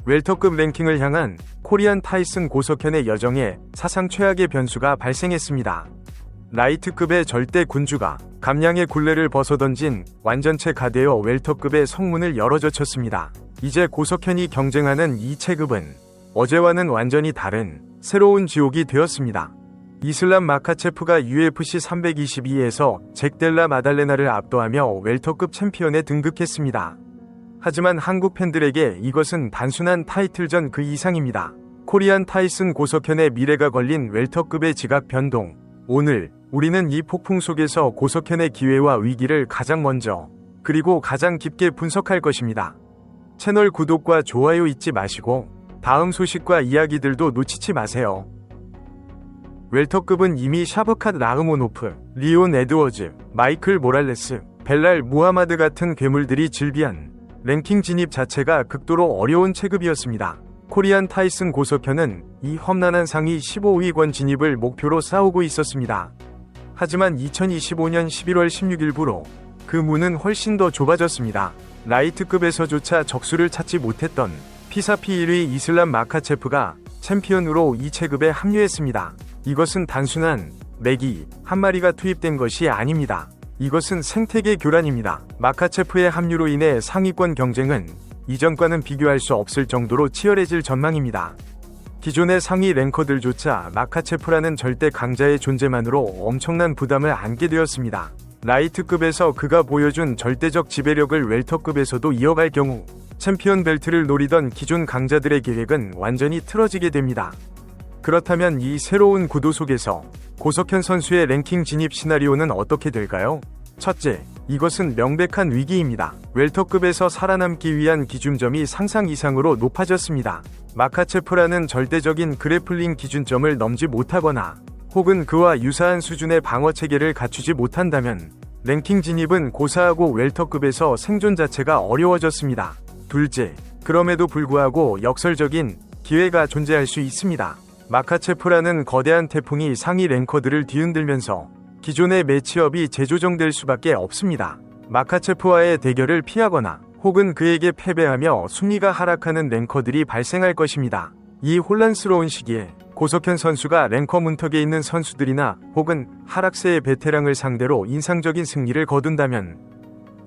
웰터급 랭킹을 향한 코리안 타이슨 고석현의 여정에 사상 최악의 변수가 발생했습니다. 라이트급의 절대 군주가 감량의 굴레를 벗어던진 완전체 가되어 웰터급의 성문을 열어젖혔습니다. 이제 고석현이 경쟁하는 이 체급은 어제와는 완전히 다른 새로운 지옥이 되었습니다. 이슬람 마카체프가 UFC 322에서 잭 델라 마달레나를 압도하며 웰터급 챔피언에 등극했습니다. 하지만 한국 팬들에게 이것은 단순한 타이틀전 그 이상입니다. 코리안 타이슨 고석현의 미래가 걸린 웰터급의 지각 변동. 오늘 우리는 이 폭풍 속에서 고석현의 기회와 위기를 가장 먼저 그리고 가장 깊게 분석할 것입니다. 채널 구독과 좋아요 잊지 마시고 다음 소식과 이야기들도 놓치지 마세요. 웰터급은 이미 샤브캇 라흐모노프, 리온 에드워즈, 마이클 모랄레스, 벨랄 무하마드 같은 괴물들이 즐비한 랭킹 진입 자체가 극도로 어려운 체급이었습니다. 코리안 타이슨 고석현은 이 험난한 상위 15위권 진입을 목표로 싸우고 있었습니다. 하지만 2025년 11월 16일부로 그 문은 훨씬 더 좁아졌습니다. 라이트급에서조차 적수를 찾지 못했던 피사피 1위 이슬람 마카체프가 챔피언으로 이 체급에 합류했습니다. 이것은 단순한 매기 한 마리가 투입된 것이 아닙니다. 이것은 생태계 교란입니다. 마카체프의 합류로 인해 상위권 경쟁은 이전과는 비교할 수 없을 정도로 치열해질 전망입니다. 기존의 상위 랭커들조차 마카체프라는 절대 강자의 존재만으로 엄청난 부담을 안게 되었습니다. 라이트급에서 그가 보여준 절대적 지배력을 웰터급에서도 이어갈 경우 챔피언 벨트를 노리던 기존 강자들의 계획은 완전히 틀어지게 됩니다. 그렇다면 이 새로운 구도 속에서 고석현 선수의 랭킹 진입 시나리오는 어떻게 될까요? 첫째, 이것은 명백한 위기입니다. 웰터급에서 살아남기 위한 기준점이 상상 이상으로 높아졌습니다. 마카체프라는 절대적인 그래플링 기준점을 넘지 못하거나 혹은 그와 유사한 수준의 방어 체계를 갖추지 못한다면 랭킹 진입은 고사하고 웰터급에서 생존 자체가 어려워졌습니다. 둘째, 그럼에도 불구하고 역설적인 기회가 존재할 수 있습니다. 마카체프라는 거대한 태풍이 상위 랭커들을 뒤흔들면서 기존의 매치업이 재조정될 수밖에 없습니다. 마카체프와의 대결을 피하거나 혹은 그에게 패배하며 순위가 하락하는 랭커들이 발생할 것입니다. 이 혼란스러운 시기에 고석현 선수가 랭커 문턱에 있는 선수들이나 혹은 하락세의 베테랑을 상대로 인상적인 승리를 거둔다면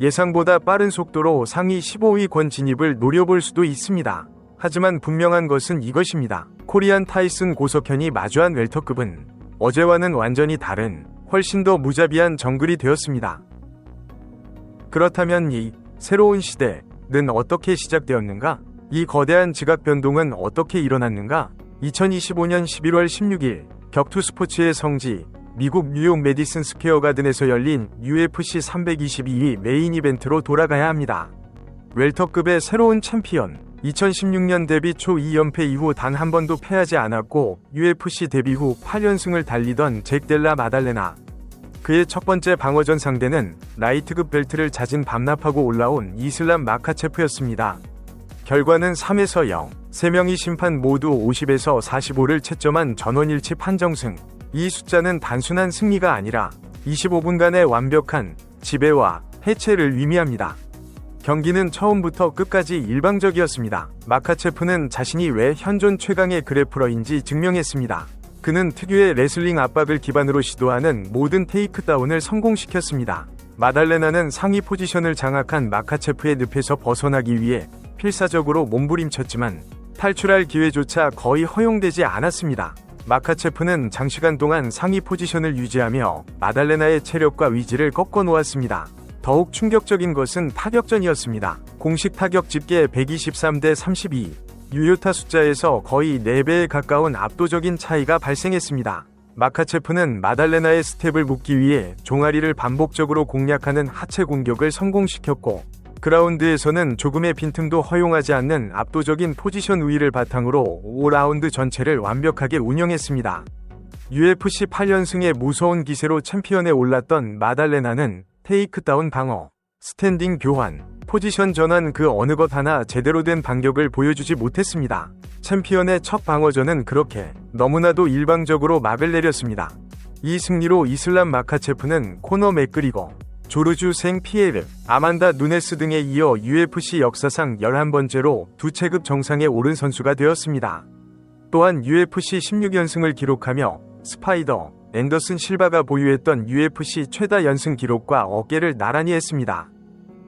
예상보다 빠른 속도로 상위 15위권 진입을 노려볼 수도 있습니다. 하지만 분명한 것은 이것입니다. 코리안 타이슨 고석현이 마주한 웰터급은 어제와는 완전히 다른 훨씬 더 무자비한 정글이 되었습니다. 그렇다면 이 새로운 시대는 어떻게 시작되었는가? 이 거대한 지각 변동은 어떻게 일어났는가? 2025년 11월 16일 격투 스포츠의 성지 미국 뉴욕 메디슨 스퀘어 가든에서 열린 UFC 322 메인 이벤트로 돌아가야 합니다. 웰터급의 새로운 챔피언 2016년 데뷔 초 2연패 이후 단 한 번도 패하지 않았고 UFC 데뷔 후 8연승을 달리던 잭 델라 마달레나. 그의 첫 번째 방어전 상대는 라이트급 벨트를 자진 반납하고 올라온 이슬람 마카체프였습니다. 결과는 3에서 0. 3명의 심판 모두 50에서 45를 채점한 전원일치 판정승. 이 숫자는 단순한 승리가 아니라 25분간의 완벽한 지배와 해체를 의미합니다. 경기는 처음부터 끝까지 일방적이었습니다. 마카체프는 자신이 왜 현존 최강의 그래플러인지 증명했습니다. 그는 특유의 레슬링 압박을 기반으로 시도하는 모든 테이크다운을 성공시켰습니다. 마달레나는 상위 포지션을 장악한 마카체프의 늪에서 벗어나기 위해 필사적으로 몸부림쳤지만 탈출할 기회조차 거의 허용되지 않았습니다. 마카체프는 장시간 동안 상위 포지션을 유지하며 마달레나의 체력과 위지를 꺾어 놓았습니다. 더욱 충격적인 것은 타격전이었습니다. 공식 타격 집계 123대 32, 유효타 숫자에서 거의 4배에 가까운 압도적인 차이가 발생했습니다. 마카체프는 마달레나의 스텝을 묶기 위해 종아리를 반복적으로 공략하는 하체 공격을 성공시켰고 그라운드에서는 조금의 빈틈도 허용하지 않는 압도적인 포지션 우위를 바탕으로 5라운드 전체를 완벽하게 운영했습니다. UFC 8연승의 무서운 기세로 챔피언에 올랐던 마달레나는 테이크다운 방어, 스탠딩 교환, 포지션 전환 그 어느 것 하나 제대로 된 반격을 보여주지 못했습니다. 챔피언의 첫 방어전은 그렇게 너무나도 일방적으로 막을 내렸습니다. 이 승리로 이슬람 마카체프는 코너 맥그리거, 조르주 생 피에르, 아만다 누네스 등에 이어 UFC 역사상 11번째로 두 체급 정상에 오른 선수가 되었습니다. 또한 UFC 16연승을 기록하며 스파이더 앤더슨 실바가 보유했던 UFC 최다 연승 기록과 어깨를 나란히 했습니다.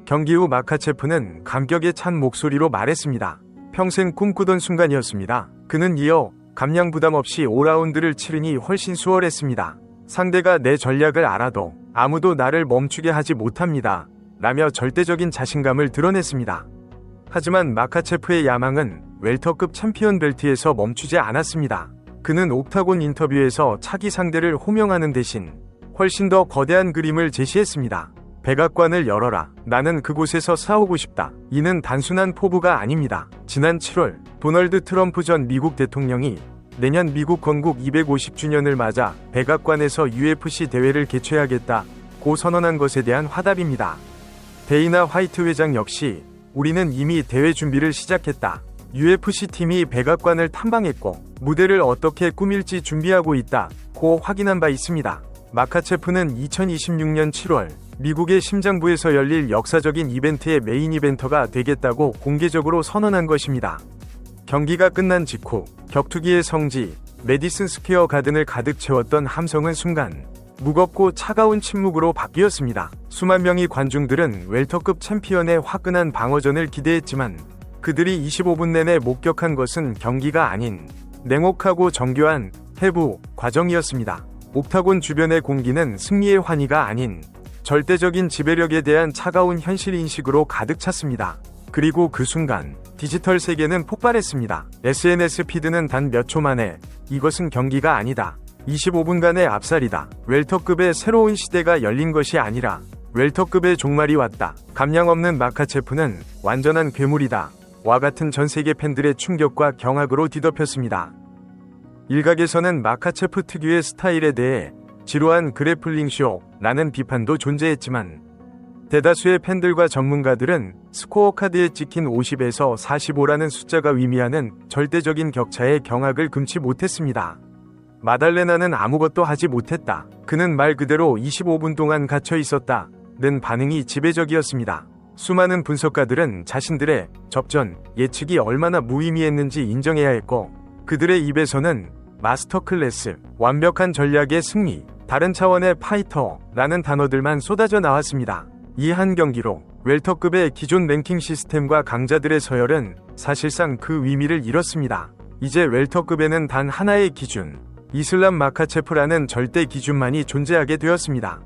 경기 후 마카체프는 감격에 찬 목소리로 말했습니다. 평생 꿈꾸던 순간이었습니다. 그는 이어 감량 부담 없이 5라운드를 치르니 훨씬 수월했습니다. 상대가 내 전략을 알아도 아무도 나를 멈추게 하지 못합니다. 라며 절대적인 자신감을 드러냈습니다. 하지만 마카체프의 야망은 웰터급 챔피언 벨트에서 멈추지 않았습니다. 그는 옥타곤 인터뷰에서 차기 상대를 호명하는 대신 훨씬 더 거대한 그림을 제시했습니다. 백악관을 열어라. 나는 그곳에서 싸우고 싶다. 이는 단순한 포부가 아닙니다. 지난 7월 도널드 트럼프 전 미국 대통령이 내년 미국 건국 250주년을 맞아 백악관에서 UFC 대회를 개최하겠다고 선언한 것에 대한 화답입니다. 데이나 화이트 회장 역시 우리는 이미 대회 준비를 시작했다. UFC 팀이 백악관을 탐방했고 무대를 어떻게 꾸밀지 준비하고 있다고 확인한 바 있습니다. 마카체프는 2026년 7월 미국의 심장부에서 열릴 역사적인 이벤트의 메인 이벤터가 되겠다고 공개적으로 선언한 것입니다. 경기가 끝난 직후 격투기의 성지 메디슨 스퀘어 가든을 가득 채웠던 함성은 순간 무겁고 차가운 침묵으로 바뀌었습니다. 수만 명의 관중들은 웰터급 챔피언의 화끈한 방어전을 기대했지만 그들이 25분 내내 목격한 것은 경기가 아닌 냉혹하고 정교한 해부 과정이었습니다. 옥타곤 주변의 공기는 승리의 환희가 아닌 절대적인 지배력에 대한 차가운 현실인식으로 가득 찼습니다. 그리고 그 순간 디지털 세계는 폭발했습니다. SNS 피드는 단 몇 초 만에 이것은 경기가 아니다. 25분간의 압살이다. 웰터급의 새로운 시대가 열린 것이 아니라 웰터급의 종말이 왔다. 감량 없는 마카체프는 완전한 괴물이다. 와 같은 전 세계 팬들의 충격과 경악으로 뒤덮였습니다. 일각에서는 마카체프 특유의 스타일에 대해 지루한 그래플링쇼라는 비판도 존재했지만 대다수의 팬들과 전문가들은 스코어 카드에 찍힌 50에서 45라는 숫자가 의미하는 절대적인 격차에 경악을 금치 못했습니다. 마달레나는 아무것도 하지 못했다. 그는 말 그대로 25분 동안 갇혀 있었다. 는 반응이 지배적이었습니다. 수많은 분석가들은 자신들의 접전 예측이 얼마나 무의미했는지 인정해야 했고 그들의 입에서는 마스터 클래스, 완벽한 전략의 승리, 다른 차원의 파이터라는 단어들만 쏟아져 나왔습니다. 이 한 경기로 웰터급의 기존 랭킹 시스템과 강자들의 서열은 사실상 그 의미를 잃었습니다. 이제 웰터급에는 단 하나의 기준, 이슬람 마카체프라는 절대 기준만이 존재하게 되었습니다.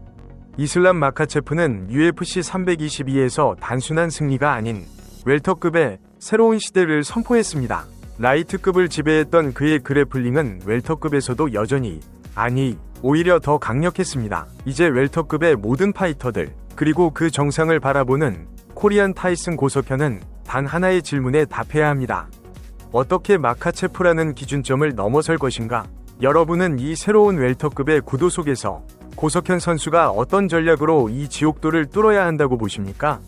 이슬람 마카체프는 UFC 322에서 단순한 승리가 아닌 웰터급의 새로운 시대를 선포했습니다. 라이트급을 지배했던 그의 그래플링은 웰터급에서도 여전히, 아니, 오히려 더 강력했습니다. 이제 웰터급의 모든 파이터들, 그리고 그 정상을 바라보는 코리안 타이슨 고석현은 단 하나의 질문에 답해야 합니다. 어떻게 마카체프라는 기준점을 넘어설 것인가? 여러분은 이 새로운 웰터급의 구도 속에서 고석현 선수가 어떤 전략으로 이 지옥도를 뚫어야 한다고 보십니까?